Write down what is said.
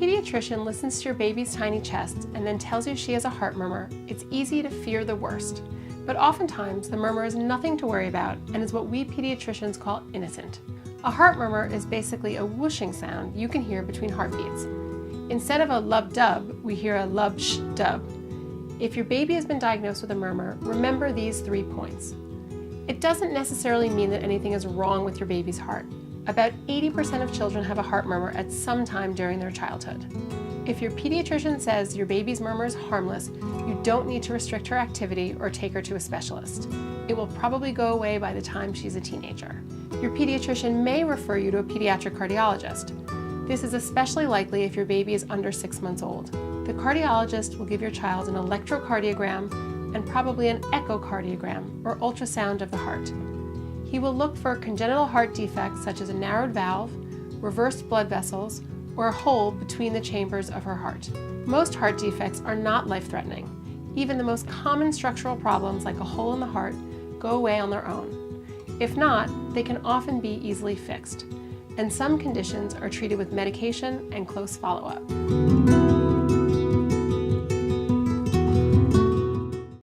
pediatrician listens to your baby's tiny chest and then tells you she has a heart murmur, it's easy to fear the worst. But oftentimes, the murmur is nothing to worry about and is what we pediatricians call innocent. A heart murmur is basically a whooshing sound you can hear between heartbeats. Instead of a lub-dub, we hear a lub-sh-dub. If your baby has been diagnosed with a murmur, remember these 3 points. It doesn't necessarily mean that anything is wrong with your baby's heart. About 80% of children have a heart murmur at some time during their childhood. If your pediatrician says your baby's murmur is harmless, you don't need to restrict her activity or take her to a specialist. It will probably go away by the time she's a teenager. Your pediatrician may refer you to a pediatric cardiologist. This is especially likely if your baby is under 6 months old. The cardiologist will give your child an electrocardiogram and probably an echocardiogram, or ultrasound of the heart. He will look for congenital heart defects such as a narrowed valve, reversed blood vessels, or a hole between the chambers of her heart. Most heart defects are not life-threatening. Even the most common structural problems like a hole in the heart go away on their own. If not, they can often be easily fixed, and some conditions are treated with medication and close follow-up.